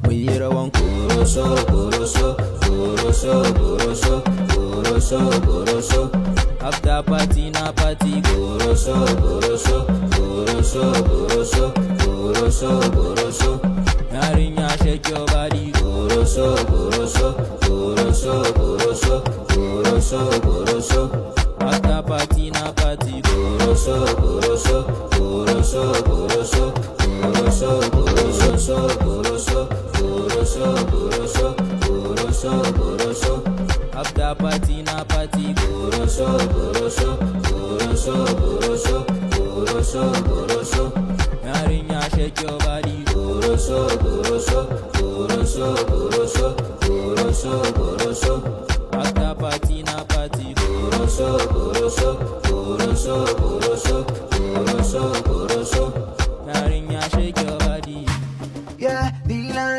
Muirawan Kuroso, Kuroso, Kuroso, Kuroso, Kuroso, Kuroso. After party na party, Kuroso, Kuroso, Kuroso, Kuroso, Kuroso, Kuroso. Narinya shake your body, Kuroso, Kuroso, Kuroso, Kuroso, Kuroso, Kuroso. After party na party, Kuroso, Kuroso, Kuroso, Kuroso, Kuroso, Kuroso, Kuroso, Kuroso, Kuroso, Kuroso, Kuroso. After party na party, Kuroso, Kuroso, Kuroso, Kuroso, Kuroso, Kuroso. Narinya shake your body, Kuroso, Kuroso, Kuroso, Kuroso, Kuroso, Kuroso. After party na party, Kuroso, Kuroso, Kuroso, Kuroso, Kuroso, Kuroso. Narinya shake your body. Yeah, Dylan.